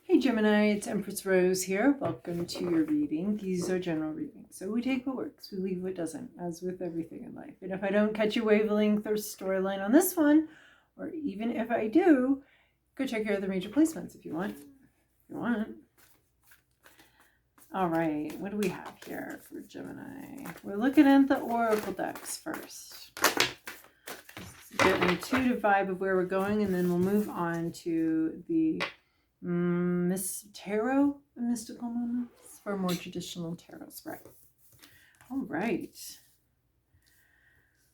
Hey Gemini, it's Empress Rose here. Welcome to your reading. These are general readings. So we take what works, we leave what doesn't, as with everything in life. And if I don't catch your wavelength or storyline on this one, or even if I do, go check your other major placements if you want. All right, what do we have here for Gemini? We're looking at the Oracle decks first. Get an intuitive vibe of where we're going, and then we'll move on to the tarot, mystical moments for more traditional tarot spread. All right,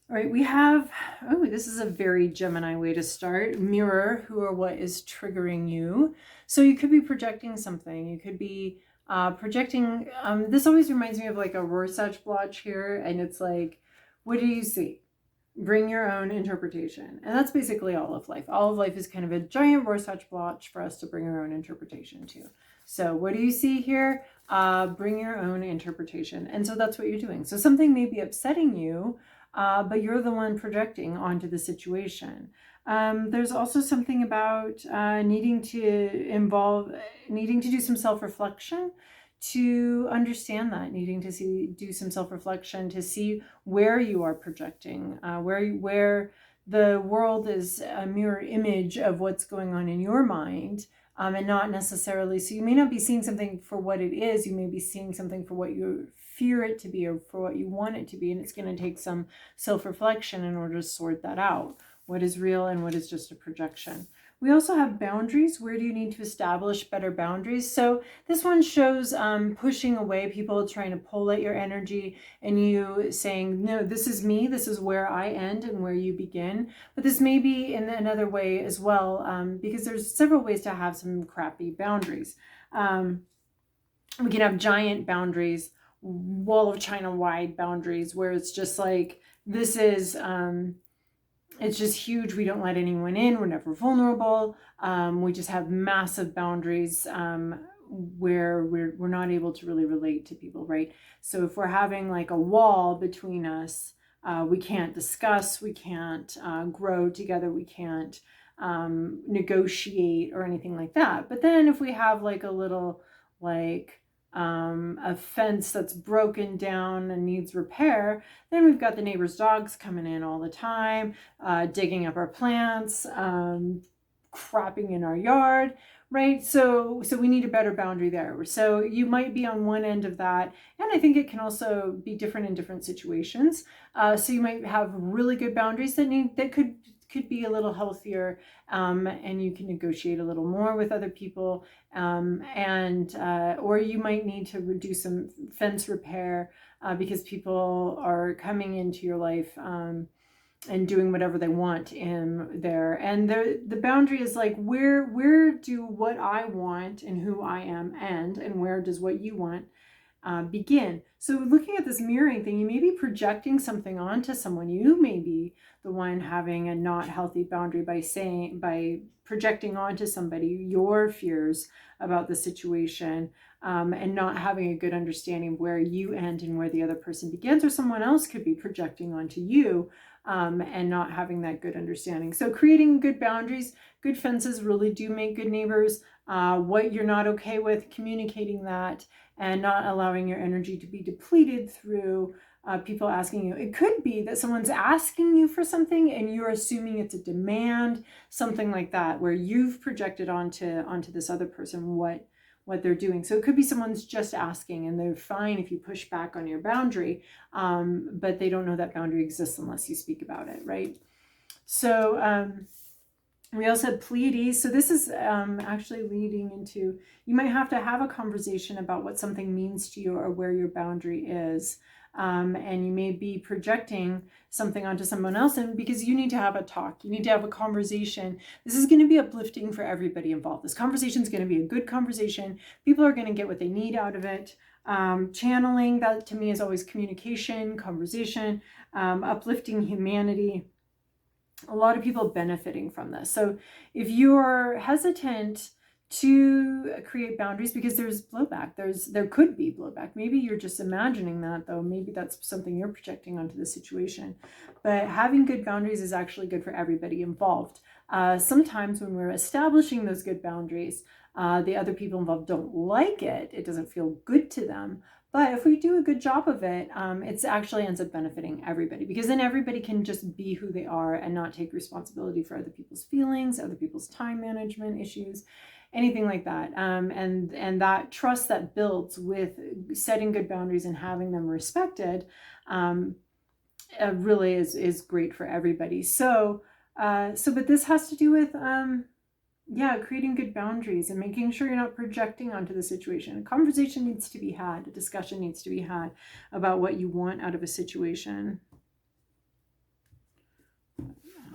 we have, this is a very Gemini way to start. Mirror who or what is triggering you. So you could be projecting something. You could be projecting, this always reminds me of like a Rorschach blotch here. And it's like, what do you see? Bring your own interpretation. And that's basically all of life. All of life is kind of a giant Rorschach blotch for us to bring our own interpretation to. So what do you see here? Bring your own interpretation. And so that's what you're doing. So something may be upsetting you, but you're the one projecting onto the situation. There's also something about needing to do some self-reflection to understand that, needing to do some self-reflection to see where you are projecting, where the world is a mirror image of what's going on in your mind, and not necessarily, so you may not be seeing something for what it is, you may be seeing something for what you fear it to be or for what you want it to be, and it's going to take some self-reflection in order to sort that out. What is real and what is just a projection. We also have boundaries. Where do you need to establish better boundaries? So this one shows pushing away, people trying to pull at your energy and you saying, no, this is me. This is where I end and where you begin. But this may be in another way as well, because there's several ways to have some crappy boundaries. We can have giant boundaries, wall of China wide boundaries, where it's just like, this is... it's just huge. We don't let anyone in. We're never vulnerable. We just have massive boundaries where we're not able to really relate to people, right? So if we're having like a wall between us, we can't discuss, we can't grow together, we can't negotiate or anything like that. But then if we have like a little a fence that's broken down and needs repair, then we've got the neighbor's dogs coming in all the time, digging up our plants, crapping in our yard, right? So we need a better boundary there. So you might be on one end of that, and I think it can also be different in different situations. So you might have really good boundaries that could be a little healthier, and you can negotiate a little more with other people, or you might need to do some fence repair because people are coming into your life and doing whatever they want in there. And the boundary is like, where do what I want and who I am end, and where does what you want begin. So looking at this mirroring thing, you may be projecting something onto someone. You may be the one having a not healthy boundary by projecting onto somebody your fears about the situation, and not having a good understanding of where you end and where the other person begins, or someone else could be projecting onto you and not having that good understanding. So creating good boundaries, good fences really do make good neighbors. What you're not okay with, communicating that, and not allowing your energy to be depleted through people asking you. It could be that someone's asking you for something and you're assuming it's a demand, something like that, where you've projected onto this other person what they're doing. So it could be someone's just asking and they're fine if you push back on your boundary, but they don't know that boundary exists unless you speak about it, right? So we also have Pleiades. So this is actually leading into, you might have to have a conversation about what something means to you or where your boundary is. And you may be projecting something onto someone else, and because you need to have a talk, you need to have a conversation. This is going to be uplifting for everybody involved. This conversation is going to be a good conversation. People are going to get what they need out of it. Channeling, that to me is always communication, conversation, uplifting humanity. A lot of people benefiting from this. So if you're hesitant to create boundaries because there's blowback, there could be blowback. Maybe you're just imagining that, though. Maybe that's something you're projecting onto the situation. But having good boundaries is actually good for everybody involved. Sometimes when we're establishing those good boundaries, The other people involved don't like it. It doesn't feel good to them. But if we do a good job of it, it actually ends up benefiting everybody, because then everybody can just be who they are and not take responsibility for other people's feelings, other people's time management issues, anything like that. And that trust that builds with setting good boundaries and having them respected really is great for everybody. But this has to do with creating good boundaries and making sure you're not projecting onto the situation. A conversation needs to be had, a discussion needs to be had about what you want out of a situation.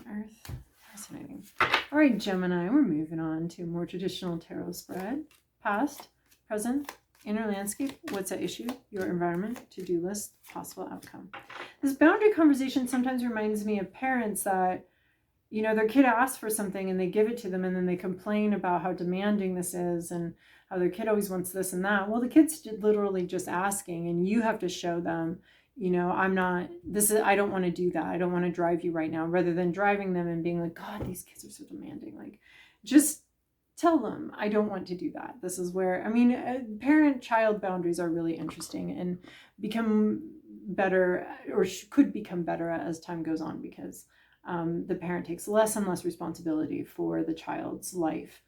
Earth, fascinating. All right, Gemini, we're moving on to a more traditional tarot spread. Past, present, inner landscape, what's at issue, your environment, to-do list, possible outcome. This boundary conversation sometimes reminds me of parents that, you know, their kid asks for something and they give it to them, and then they complain about how demanding this is and how their kid always wants this and that. Well, the kid's literally just asking, and you have to show them, you know, I don't want to do that. I don't want to drive you right now, rather than driving them and being like, God, these kids are so demanding. Like, just tell them, I don't want to do that. This is where, parent-child boundaries are really interesting and become better, or could become better as time goes on, because the parent takes less and less responsibility for the child's life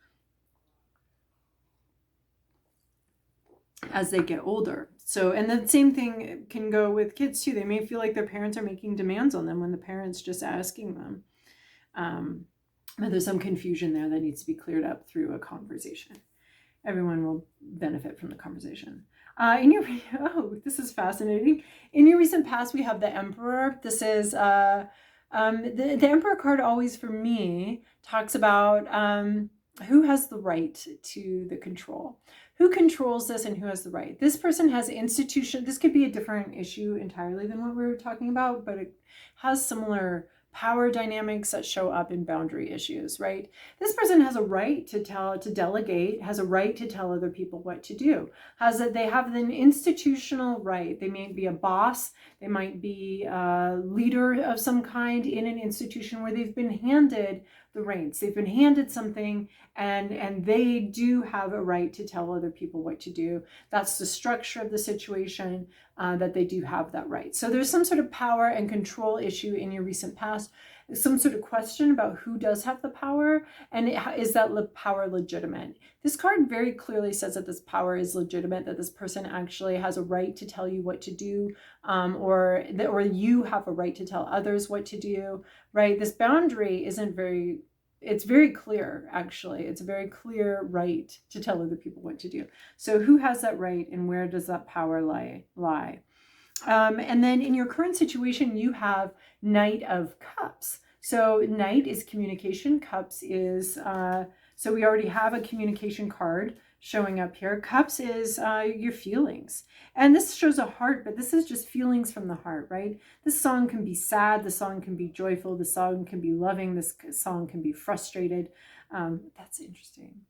as they get older. So, and the same thing can go with kids too. They may feel like their parents are making demands on them when the parent's just asking them. But there's some confusion there that needs to be cleared up through a conversation. Everyone will benefit from the conversation. This is fascinating. In your recent past, we have the Emperor. This is the Emperor card always, for me, talks about who has the right to the control. Who controls this and who has the right? This person has institution. This could be a different issue entirely than what we were talking about, but it has similar power dynamics that show up in boundary issues, right? This person has a right to delegate, has a right to tell other people what to do. They have an institutional right. They may be a boss. They might be a leader of some kind in an institution where they've been handed the reins. They've been handed something, and they do have a right to tell other people what to do. That's the structure of the situation, that they do have that right. So there's some sort of power and control issue in your recent past, some sort of question about who does have the power, and is that power legitimate? This card very clearly says that this power is legitimate, that this person actually has a right to tell you what to do, or you have a right to tell others what to do, right? This boundary it's very clear, actually. It's a very clear right to tell other people what to do. So who has that right, and where does that power lie? And then in your current situation, you have Knight of Cups. So Knight is communication. Cups is, so we already have a communication card showing up here. Cups is your feelings. And this shows a heart, but this is just feelings from the heart, right? This song can be sad. The song can be joyful. The song can be loving. This song can be frustrated. That's interesting.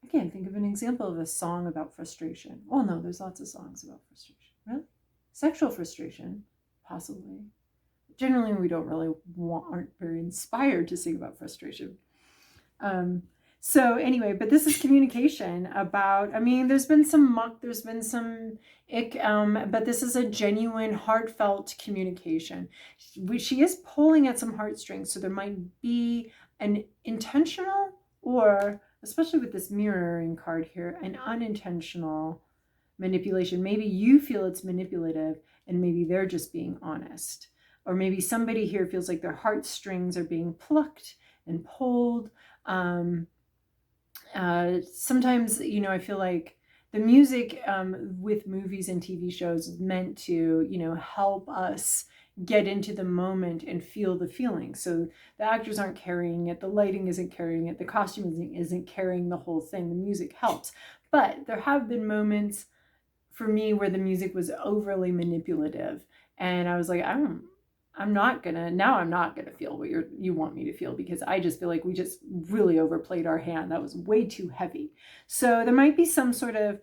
Again, think of an example of a song about frustration. Oh no, there's lots of songs about frustration. Really? Sexual frustration, possibly. Generally, we don't really aren't very inspired to sing about frustration. So anyway, but this is communication about, there's been some muck, there's been some ick, but this is a genuine, heartfelt communication. She is pulling at some heartstrings, so there might be an intentional, or, especially with this mirroring card here, an unintentional manipulation. Maybe you feel it's manipulative, and maybe they're just being honest. Or maybe somebody here feels like their heartstrings are being plucked and pulled. Sometimes, I feel like the music with movies and TV shows is meant to, help us get into the moment and feel the feeling. So the actors aren't carrying it, the lighting isn't carrying it, the costume isn't carrying the whole thing. The music helps. But there have been moments for me where the music was overly manipulative, and I was like, I'm not gonna feel what you want me to feel, because I just feel like we just really overplayed our hand. That was way too heavy. So there might be some sort of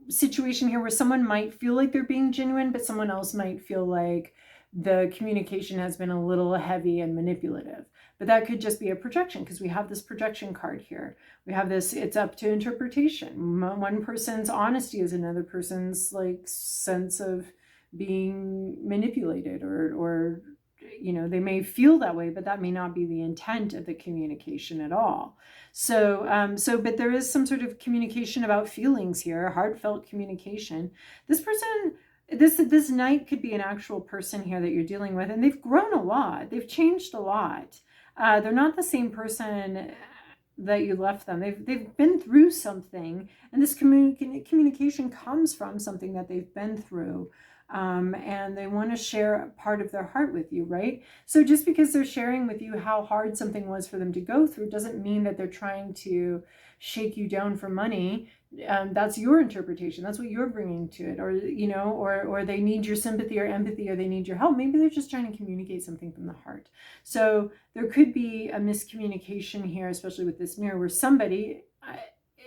situation here where someone might feel like they're being genuine, but someone else might feel like the communication has been a little heavy and manipulative. But that could just be a projection, because we have this projection card here. We have this, it's up to interpretation. One person's honesty is another person's like sense of being manipulated, or you know, they may feel that way, but that may not be the intent of the communication at all. So, but there is some sort of communication about feelings here, heartfelt communication. This person, this knight could be an actual person here that you're dealing with, and they've grown a lot. They've changed a lot. They're not the same person that you left them. They've been through something, and this communication comes from something that they've been through. And they want to share a part of their heart with you, right? So just because they're sharing with you how hard something was for them to go through doesn't mean that they're trying to shake you down for money. That's your interpretation. That's what you're bringing to it. Or, you know, or they need your sympathy or empathy, or they need your help. Maybe they're just trying to communicate something from the heart. So there could be a miscommunication here, especially with this mirror, where somebody,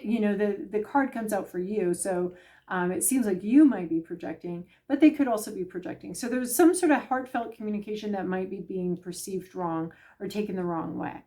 you know, the card comes out for you. So it seems like you might be projecting, but they could also be projecting. So there's some sort of heartfelt communication that might be being perceived wrong or taken the wrong way.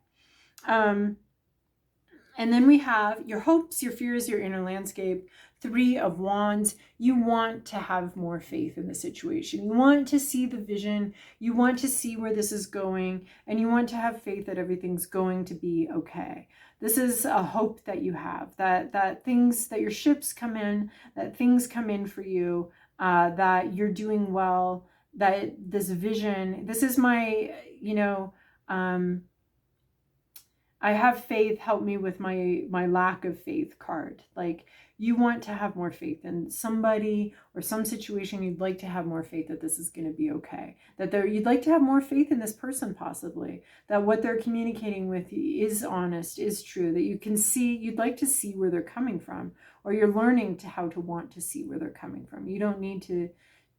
And then we have your hopes, your fears, your inner landscape. 3 of Wands. You want to have more faith in the situation. You want to see the vision. You want to see where this is going, and you want to have faith that everything's going to be okay. This is a hope that you have, that things, that your ships come in, that things come in for you, that you're doing well, that this vision, this is my, you know, I have faith, help me with my lack of faith card. Like, you want to have more faith in somebody or some situation. You'd like to have more faith that this is going to be okay. You'd like to have more faith in this person, possibly. That what they're communicating with you is honest, is true. That you can see, you'd like to see where they're coming from. Or you're learning how to want to see where they're coming from. You don't need to,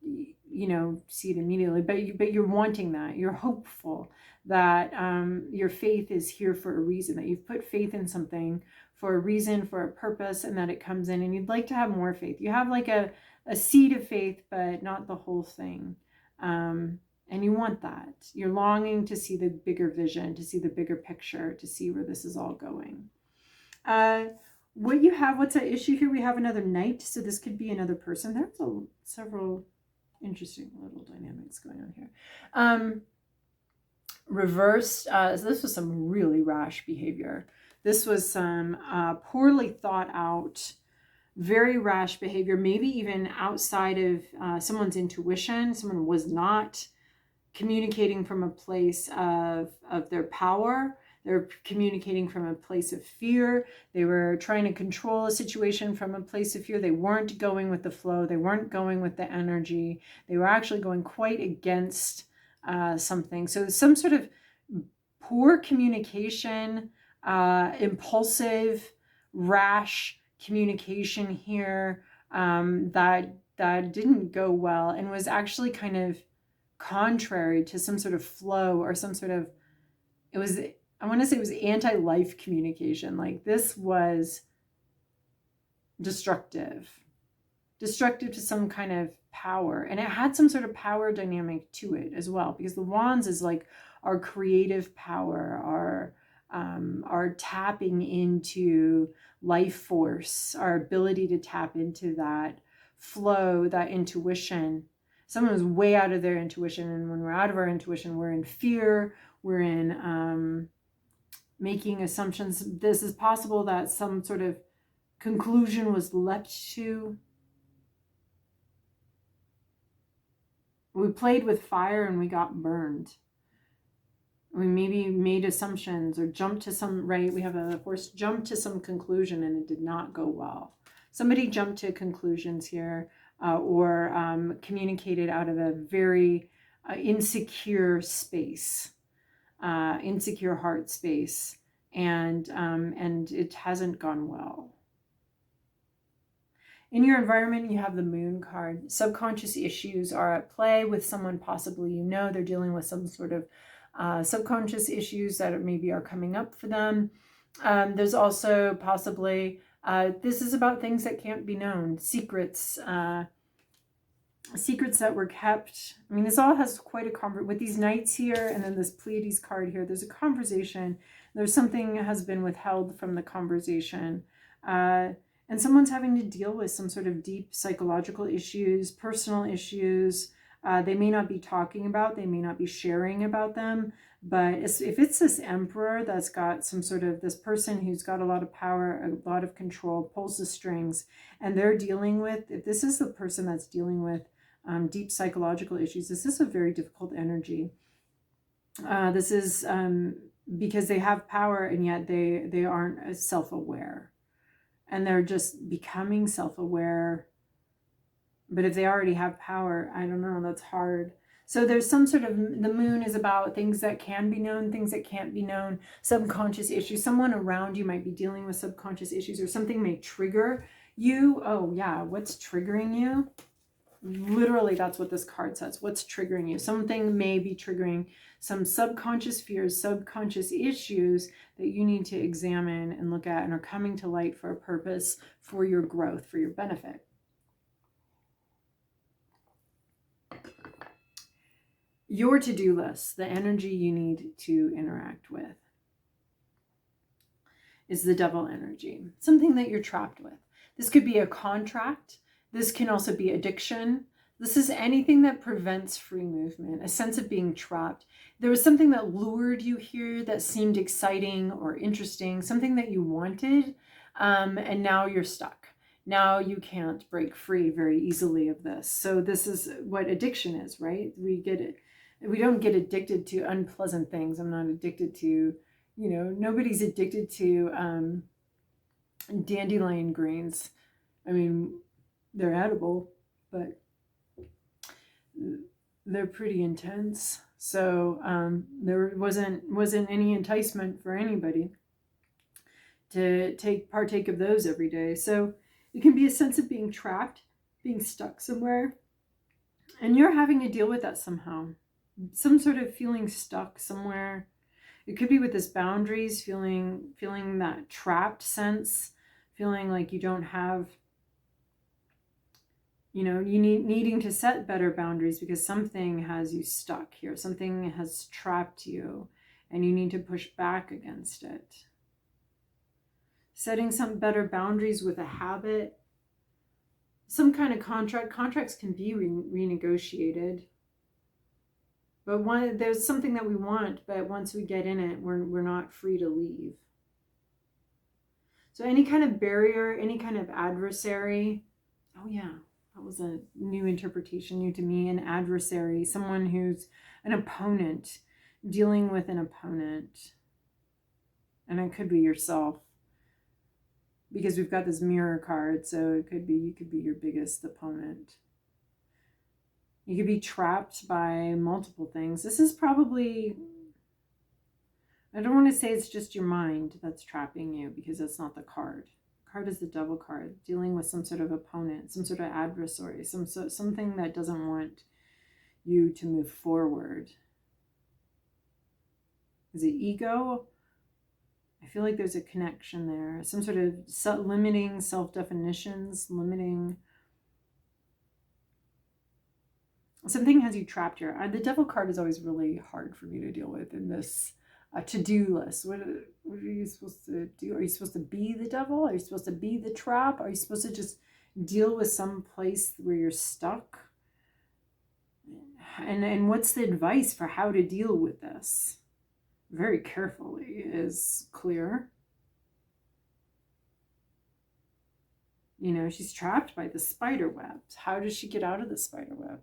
you know, see it immediately. But you're wanting that. You're hopeful that your faith is here for a reason. That you've put faith in something for a reason, for a purpose, and that it comes in, and you'd like to have more faith. You have like a seed of faith, but not the whole thing. And you want that. You're longing to see the bigger vision, to see the bigger picture, to see where this is all going. What you have, what's at issue here? We have another knight, so this could be another person. There's several interesting little dynamics going on here. Reversed, so this was some really rash behavior. This was some poorly thought out, very rash behavior, maybe even outside of someone's intuition. Someone was not communicating from a place of their power. They're communicating from a place of fear. They were trying to control a situation from a place of fear. They weren't going with the flow. They weren't going with the energy. They were actually going quite against something. So some sort of poor communication, impulsive, rash communication here, that didn't go well, and was actually kind of contrary to some sort of flow, or some sort of, I want to say it was anti-life communication. Like, this was destructive to some kind of power, and it had some sort of power dynamic to it as well, because the wands is like our creative power, our tapping into life force, our ability to tap into that flow, that intuition. Someone was way out of their intuition, and when we're out of our intuition, we're in fear, we're in making assumptions. This is possible that some sort of conclusion was leapt to. We played with fire and we got burned. We maybe made assumptions or jumped to some, right? We have a horse jump to some conclusion and it did not go well. Somebody jumped to conclusions here, or communicated out of a very insecure space, insecure heart space, and it hasn't gone well. In your environment, you have the moon card. Subconscious issues are at play with someone, possibly, you know, they're dealing with some sort of subconscious issues that maybe are coming up for them. There's also possibly, this is about things that can't be known, secrets, secrets that were kept. I mean, this all has quite a conversation with these knights here, and then this Pleiades card here. There's a conversation. There's something has been withheld from the conversation. And someone's having to deal with some sort of deep psychological issues, personal issues. They may not be talking about, they may not be sharing about them, but if it's this emperor that's got some sort of, this person who's got a lot of power, a lot of control, pulls the strings, and they're dealing with, if this is the person that's dealing with deep psychological issues, this is a very difficult energy. This is because they have power and yet they aren't self-aware. And they're just becoming self-aware. But if they already have power, I don't know, that's hard. So there's some sort of, the moon is about things that can be known, things that can't be known, subconscious issues. Someone around you might be dealing with subconscious issues, or something may trigger you. Oh yeah, what's triggering you? Literally, that's what this card says. What's triggering you? Something may be triggering some subconscious fears, subconscious issues that you need to examine and look at, and are coming to light for a purpose, for your growth, for your benefit. Your to-do list, the energy you need to interact with, is the devil energy. Something that you're trapped with. This could be a contract. This can also be addiction. This is anything that prevents free movement, a sense of being trapped. There was something that lured you here that seemed exciting or interesting, something that you wanted, and now you're stuck. Now you can't break free very easily of this. So this is what addiction is, right? We get it. We don't get addicted to unpleasant things. I'm not addicted to, nobody's addicted to dandelion greens. I mean, they're edible, but they're pretty intense. So there wasn't any enticement for anybody to partake of those every day. So it can be a sense of being trapped, being stuck somewhere, and you're having to deal with that somehow. Some sort of feeling stuck somewhere. It could be with this boundaries, feeling that trapped sense, feeling like you don't have, needing to set better boundaries because something has you stuck here. Something has trapped you and you need to push back against it. Setting some better boundaries with a habit, some kind of contract. Contracts can be renegotiated. But there's something that we want, but once we get in it, we're not free to leave. So any kind of barrier, any kind of adversary. Oh yeah, that was a new interpretation, new to me. An adversary, someone who's an opponent, dealing with an opponent. And it could be yourself, because we've got this mirror card. So you could be your biggest opponent. You could be trapped by multiple things. This is probably, I don't want to say it's just your mind that's trapping you, because that's not the card. The card is the devil card, dealing with some sort of opponent, some sort of adversary, something that doesn't want you to move forward. Is it ego? I feel like there's a connection there. Some sort of limiting self-definitions, limiting. Something has you trapped here. The devil card is always really hard for me to deal with in this to-do list. What are you supposed to do? Are you supposed to be the devil? Are you supposed to be the trap? Are you supposed to just deal with some place where you're stuck? And what's the advice for how to deal with this? Very carefully is clear. She's trapped by the spider web. How does she get out of the spider web?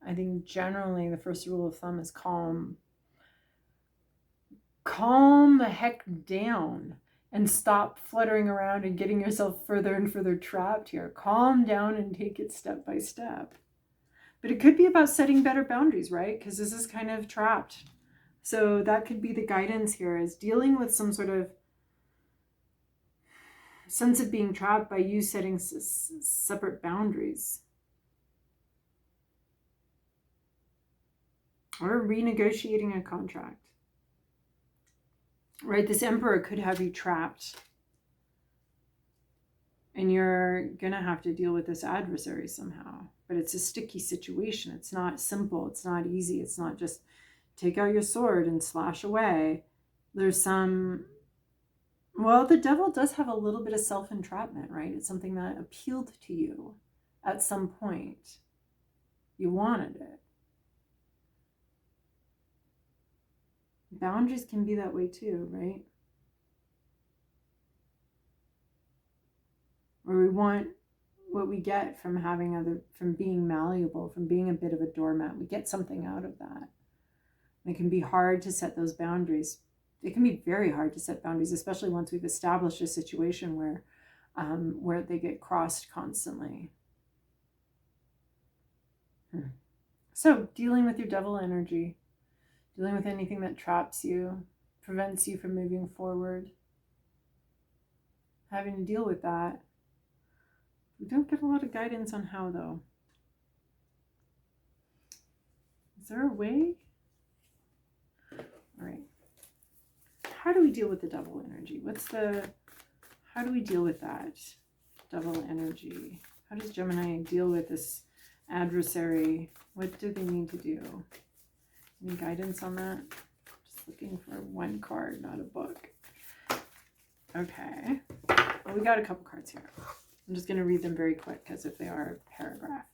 I think generally the first rule of thumb is calm. Calm the heck down and stop fluttering around and getting yourself further and further trapped here. Calm down and take it step by step. But it could be about setting better boundaries, right? Because this is kind of trapped. So that could be the guidance here, is dealing with some sort of sense of being trapped by you setting separate boundaries. Or renegotiating a contract. Right, this emperor could have you trapped And you're going to have to deal with this adversary somehow. But it's a sticky situation. It's not simple. It's not easy. It's not just take out your sword and slash away. There's some, well, the devil does have a little bit of self-entrapment, right? It's something that appealed to you at some point. You wanted it. Boundaries can be that way too, right? Or we want what we get from from being malleable, from being a bit of a doormat. We get something out of that. It can be hard to set those boundaries. It can be very hard to set boundaries, especially once we've established a situation where they get crossed constantly. So, dealing with your devil energy, dealing with anything that traps you, prevents you from moving forward, having to deal with that. We don't get a lot of guidance on how, though. Is there a way? All right. How do we deal with the devil energy? How do we deal with that devil energy? How does Gemini deal with this adversary? What do they need to do? Any guidance on that? Just looking for one card, not a book. Okay. Well, we got a couple cards here. I'm just going to read them very quick as if they are a paragraph.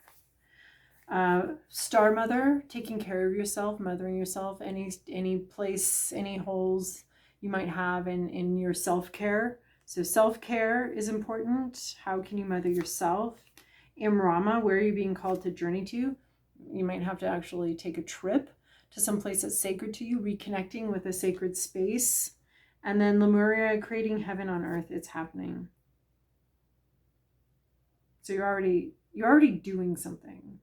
Star Mother, taking care of yourself, mothering yourself, any place, any holes you might have in your self-care. So self-care is important. How can you mother yourself? Imrama, where are you being called to journey to? You might have to actually take a trip to some place that's sacred to you, reconnecting with a sacred space. And then Lemuria, creating heaven on earth, it's happening. So you're already doing something.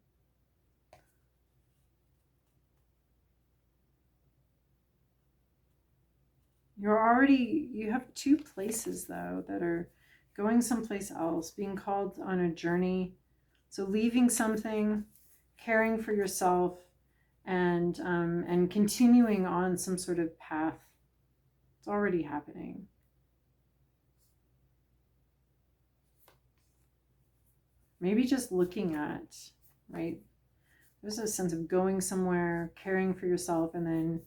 You have two places though that are going someplace else, being called on a journey. So leaving something, caring for yourself, and continuing on some sort of path. It's already happening. Maybe just looking at, right? There's a sense of going somewhere, caring for yourself, and then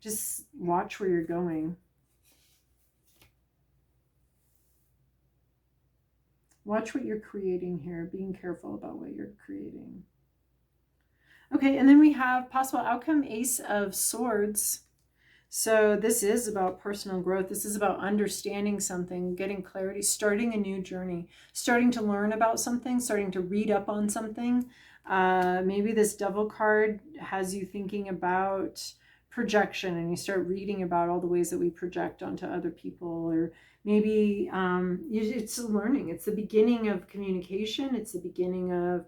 just watch where you're going. Watch what you're creating here, being careful about what you're creating. Okay, and then we have possible outcome, Ace of Swords. So this is about personal growth. This is about understanding something, getting clarity, starting a new journey, starting to learn about something, starting to read up on something. Maybe this Devil card has you thinking about projection, and you start reading about all the ways that we project onto other people. Or maybe it's learning. It's the beginning of communication. It's the beginning of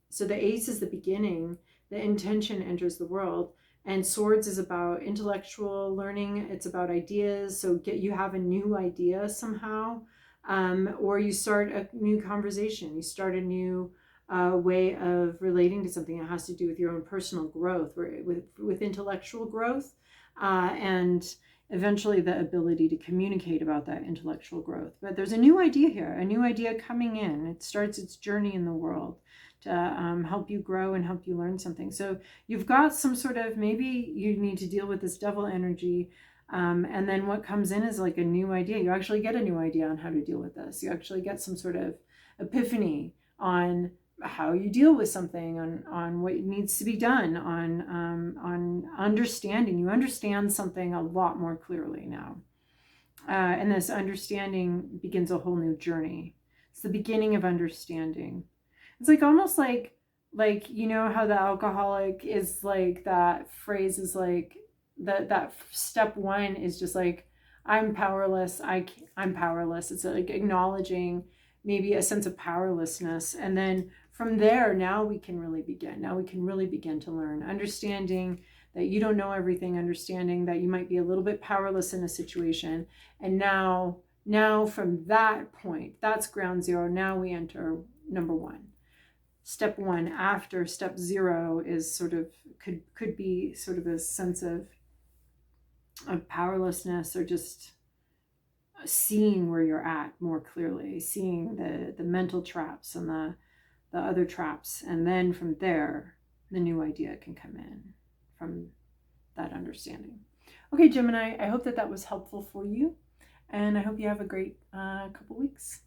so the Ace is the beginning. The intention enters the world. And Swords is about intellectual learning. It's about ideas. So you have a new idea somehow, or you start a new conversation. You start a new way of relating to something that has to do with your own personal growth, with intellectual growth, and eventually the ability to communicate about that intellectual growth. But there's a new idea here, a new idea coming in. It starts its journey in the world to help you grow and help you learn something. So you've got some sort of, maybe you need to deal with this devil energy, and then what comes in is like a new idea. You actually get a new idea on how to deal with this. You actually get some sort of epiphany on how you deal with something, on what needs to be done, on understanding. You understand something a lot more clearly now. And this understanding begins a whole new journey. It's the beginning of understanding. It's like almost like you know how the alcoholic is like, that phrase is like that step one is just like, I'm powerless. I'm powerless. It's like acknowledging maybe a sense of powerlessness, and then from there, now we can really begin. Now we can really begin to learn, understanding that you don't know everything, understanding that you might be a little bit powerless in a situation, and now from that point, that's ground zero. Now we enter number one. Step one after step zero is sort of could be sort of a sense of powerlessness, or just seeing where you're at more clearly, seeing the mental traps and the other traps, and then from there the new idea can come in from that understanding. Okay, Gemini, I hope that was helpful for you, and I hope you have a great couple weeks.